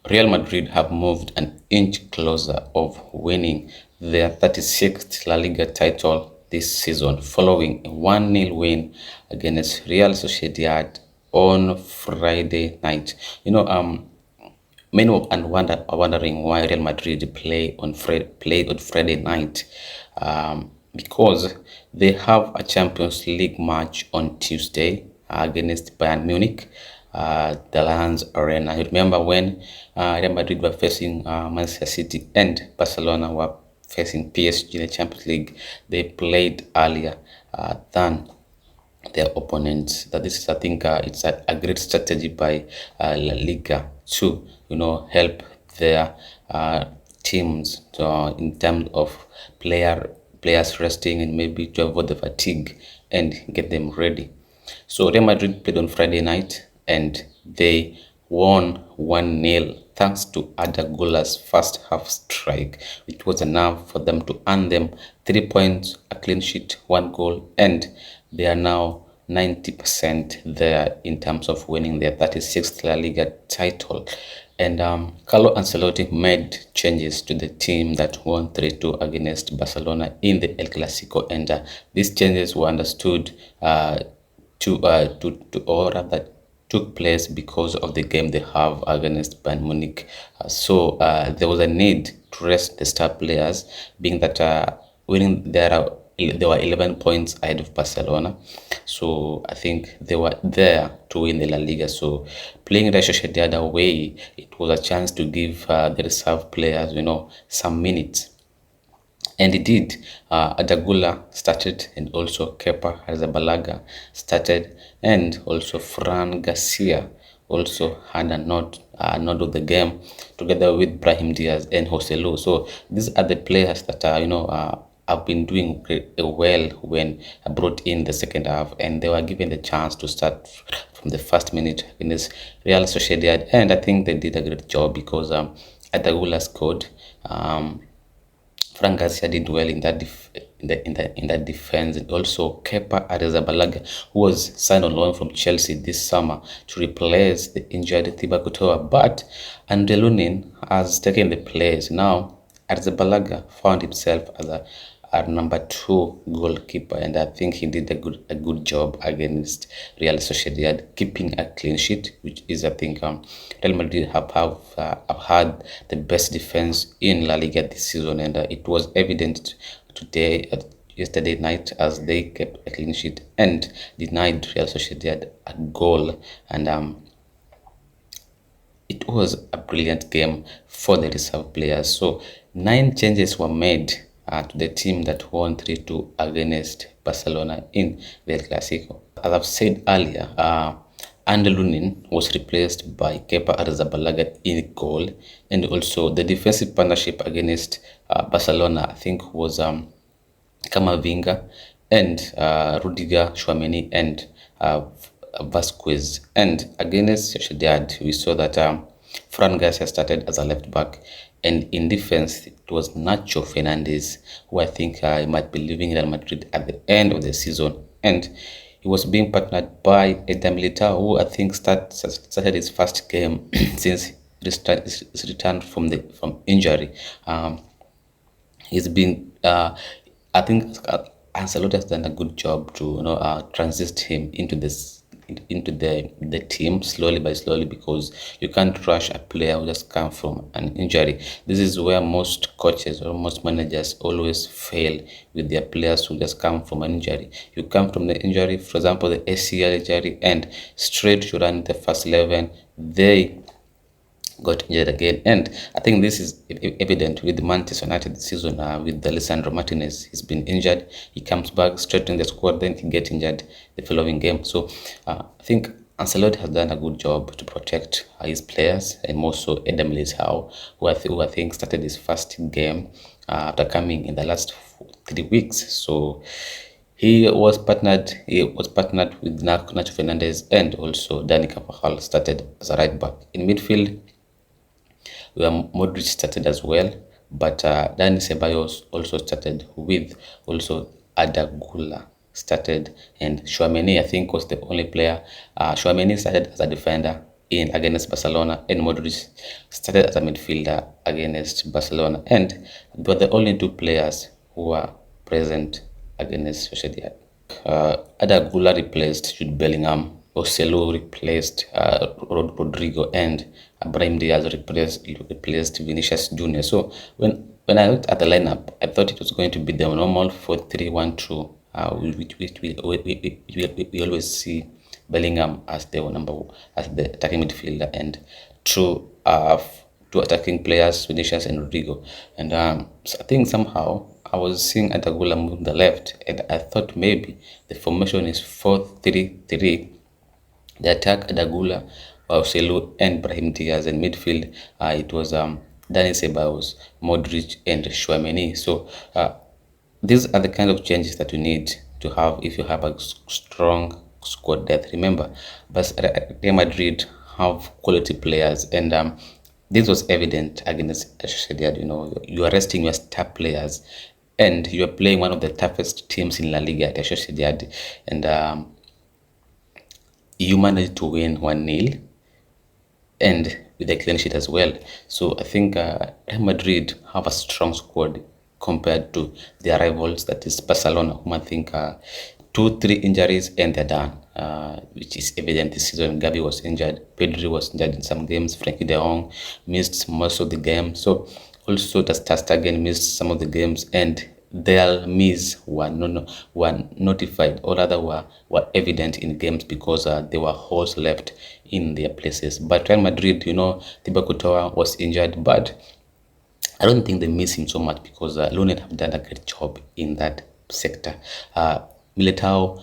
Real Madrid have moved an inch closer of winning their 36th La Liga title this season following a 1-0 win against Real Sociedad on Friday night. Many are wondering why Real Madrid played on Friday night, because they have a Champions League match on Tuesday against Bayern Munich, the Lions Arena. You remember when Real Madrid were facing Manchester City and Barcelona were facing PSG in the Champions League. They played earlier than their opponents. That this is, I think, it's a great strategy by La Liga to help their teams in terms of players resting and maybe to avoid the fatigue and get them ready. So Real Madrid played on Friday night and they won 1-0 thanks to Arda Guler's first half strike, which was enough for them to earn them 3 points, a clean sheet, 1 goal, and they are now 90% there in terms of winning their 36th La Liga title. And Carlo Ancelotti made changes to the team that won 3-2 against Barcelona in the El Clasico, and these changes were understood or rather took place because of the game they have against Bayern Munich. So there was a need to rest the star players, being that winning there were 11 points ahead of Barcelona. So I think they were there to win the La Liga. So playing Real Sociedad away, it was a chance to give the reserve players, some minutes. And he did. Arda Guler started, and also Kepa Arrizabalaga started, and also Fran Garcia also had a nod of the game together with Brahim Diaz and Joselu. So these are the players that have been doing well when brought in the second half, and they were given the chance to start from the first minute against Real Sociedad, and I think they did a great job because Arda Guler scored. Fran Garcia did well in that in that defense, and also Kepa Arrizabalaga, who was signed on loan from Chelsea this summer to replace the injured Thibaut Courtois, but Andre Lunin has taken the place. Now Arrizabalaga found himself as a number 2 goalkeeper, and I think he did a good job against Real Sociedad, keeping a clean sheet, which is, I think, Real Madrid have had the best defense in La Liga this season, and it was evident yesterday night, as they kept a clean sheet and denied Real Sociedad a goal, and it was a brilliant game for the reserve players. So 9 changes were made to the team that won 3-2 against Barcelona in the El Clasico. As I've said earlier, Andre Lunin was replaced by Kepa Arrizabalaga in goal, and also the defensive partnership against Barcelona, I think, was Camavinga and Rudiger, Tchouaméni, and Vasquez. And against Sociedad, we saw that Fran Garcia started as a left back, and in defense it was Nacho Fernandez, who I think might be leaving Real Madrid at the end of the season, and he was being partnered by Eder Militao, who I think started his first game since his return from injury. He's been I think Ancelotti has done a good job to transit him into the team slowly by slowly, because you can't rush a player who just come from an injury. This is where most coaches or most managers always fail with their players who just come from an injury. You come from the injury, for example, the ACL injury, and straight you run the first 11. They got injured again, and I think this is evident with Manchester United this season. With Alessandro Martinez, he's been injured, he comes back straight in the squad, then he gets injured the following game. So I think Ancelotti has done a good job to protect his players, and also Eder Militao, who I think started his first game after coming in the last 3 weeks. So he was partnered with Nacho Fernandez, and also Dani Carvajal started as a right back. In midfield, where Modric started as well, but Dani Ceballos also started, with also Arda Guler started, and Tchouaméni, I think, was the only player. Tchouaméni started as a defender, in against Barcelona, and Modric started as a midfielder against Barcelona, and they were the only two players who were present against Sociedad. Arda Guler replaced Jude Bellingham, Oselu replaced Rodrigo, and Brahim Diaz replaced Vinicius Junior. So when I looked at the lineup, I thought it was going to be the normal 4-3-1-2, which we always see Bellingham as the attacking midfielder, and two attacking players, Vinicius and Rodrigo. And so I think somehow I was seeing Arda Guler move the left, and I thought maybe the formation is 4-3-3. The attack, Arda Guler, Oselu, and Brahim Diaz, and midfield it was Dani Ceballos, Modric, and Tchouaméni. So these are the kind of changes that you need to have if you have a strong squad depth. Remember, but Real Madrid have quality players, and this was evident against Sociedad. You are resting your star players, and you are playing one of the toughest teams in La Liga, Sociedad, and you managed to win 1-0, and with a clean sheet as well. So I think Real Madrid have a strong squad compared to their rivals, that is Barcelona, whom I think 2-3 injuries and they're done, which is evident this season. Gavi was injured, Pedri was injured in some games, Frankie de Jong missed most of the games, so also the Ter Stegen missed some of the games, and their miss were notified, or rather were evident in games because there were holes left in their places. But Real Madrid, Thibaut Courtois was injured, but I don't think they miss him so much because Lunin have done a great job in that sector. Militao,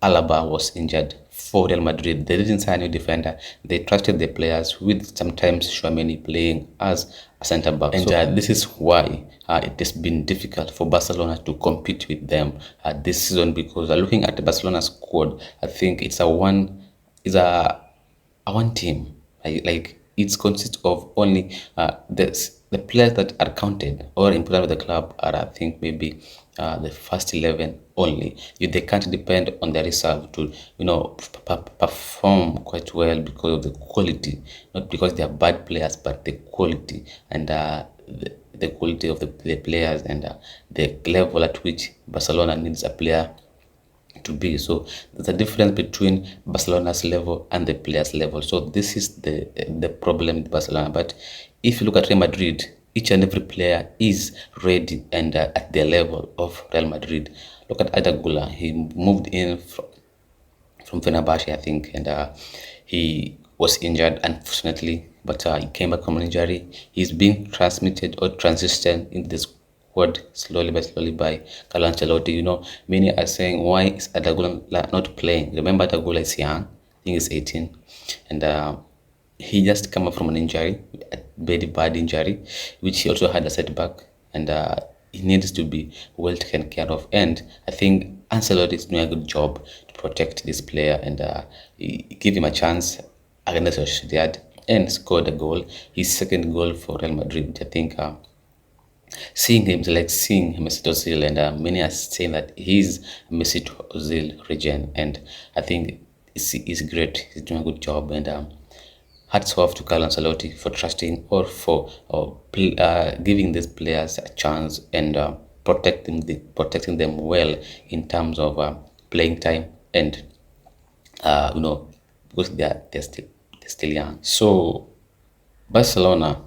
Alaba was injured for Real Madrid. They didn't sign a new defender. They trusted the players, with sometimes Tchouaméni playing as a centre back. And this is why it has been difficult for Barcelona to compete with them this season, because looking at the Barcelona squad, I think it's a one team. Like it consists of only the players that are counted or important with the club are, I think, maybe the first 11 only. They can't depend on the reserve to perform quite well because of the quality, not because they are bad players, but the quality and the quality of the players and the level at which Barcelona needs a player to be. So there's a difference between Barcelona's level and the players' level. So this is the problem with Barcelona. But if you look at Real Madrid, each and every player is ready and at the level of Real Madrid. Look at Arda Guler. He moved in from Fenerbahce, I think, and he was injured, unfortunately, but he came back from an injury. He's being transmitted or transitioned into the squad slowly by Carlo Ancelotti. Many are saying, why is Arda Guler not playing? Remember, Arda Guler is young. I think he's 18, and he just came up from an injury, a very bad injury, which he also had a setback, and he needs to be well taken care of. And I think Ancelotti is doing a good job to protect this player and give him a chance against Sociedad, and scored a goal, his second goal for Real Madrid, which I think seeing him is like seeing Mesut Ozil, and many are saying that he's Mesut Ozil regen, and I think he's great. He's doing a good job, and hats off to Carlo Ancelotti for trusting or for giving these players a chance and protecting them well in terms of playing time and because they're still young. So Barcelona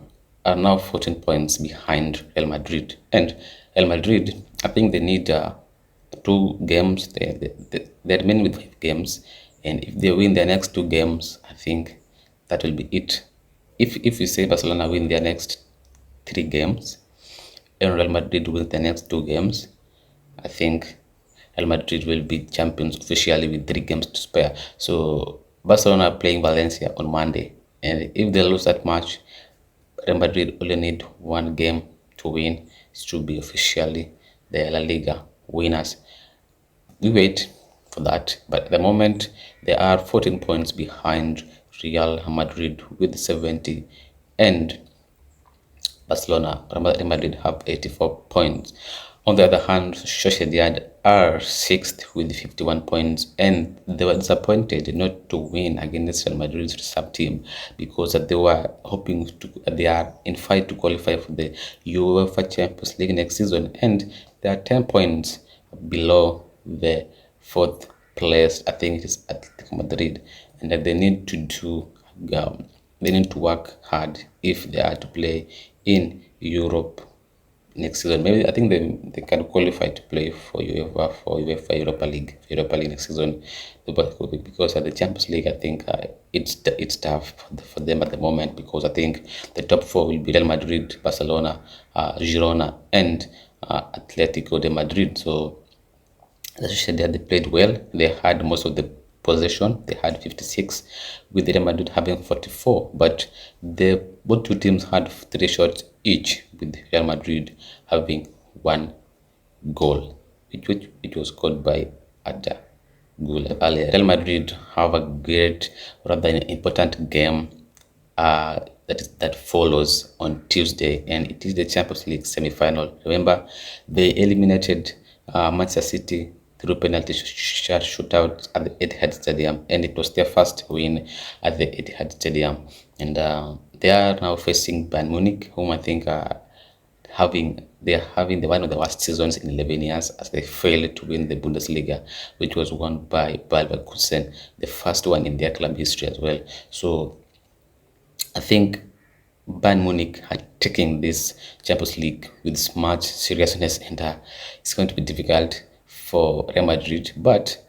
are now 14 points behind Real Madrid, and Real Madrid, I think they need 2 games. They remain with 5 games, and if they win their next 2 games, I think that will be it. If you say Barcelona win their next 3 games and Real Madrid win their next 2 games, I think Real Madrid will be champions officially with 3 games to spare. So Barcelona are playing Valencia on Monday, and if they lose that match, Real Madrid only need 1 game to win to be officially the La Liga winners. We wait for that, but at the moment they are 14 points behind Real Madrid with 70, and Real Madrid have 84 points. On the other hand, Sociedad are sixth with 51 points, and they were disappointed not to win against Real Madrid's reserve team because they were hoping they are in fight to qualify for the UEFA Champions League next season, and they are 10 points below the fourth place. I think it is Atletico Madrid, and that they need to they need to work hard if they are to play in Europe next season. Maybe I think they can qualify to play for UEFA Europa League next season, but because at the Champions League, I think it's tough for them at the moment because I think the top four will be Real Madrid, Barcelona, Girona, and Atletico de Madrid. So as I said, they played well. They had most of the possession. They had 56, with Real Madrid having 44. But both two teams had 3 shots each, with Real Madrid having 1 goal, which was scored by Arda Guler. Real Madrid have a great, rather important game that follows on Tuesday, and it is the Champions League semi-final. Remember, they eliminated Manchester City through penalty shootout at the Etihad Stadium, and it was their first win at the Etihad Stadium. And they are now facing Bayern Munich, whom I think they are having one of the worst seasons in 11 years, as they failed to win the Bundesliga, which was won by Bayer Leverkusen, the first one in their club history as well. So I think Bayern Munich had taken this Champions League with much seriousness, and it's going to be difficult for Real Madrid. But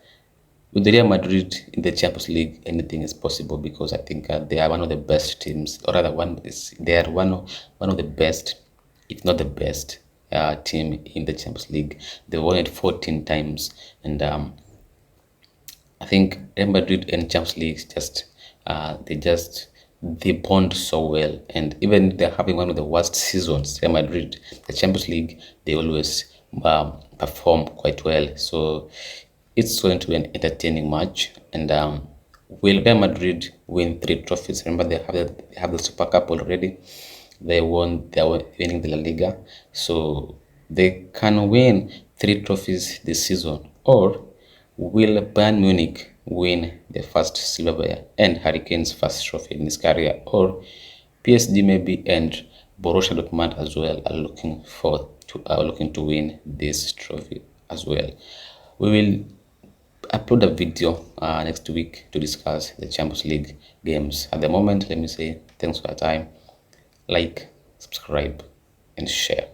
with the Real Madrid in the Champions League, anything is possible because I think they are one of the best teams, or rather, they are one of the best, if not the best, team in the Champions League. They won it 14 times, and I think Real Madrid and Champions League they bond so well, and even they're having one of the worst seasons. Real Madrid, the Champions League, they always perform quite well. So it's going to be an entertaining match. And will Real Madrid win 3 trophies? Remember, they have the Super Cup already. They are winning the La Liga, so they can win 3 trophies this season. Or will Bayern Munich win the first silverware and Hurricane's first trophy in his career? Or PSG maybe and Borussia Dortmund as well are looking to win this trophy as well. We will upload a video next week to discuss the Champions League games. At the moment, let me say thanks for your time. Like, subscribe, and share.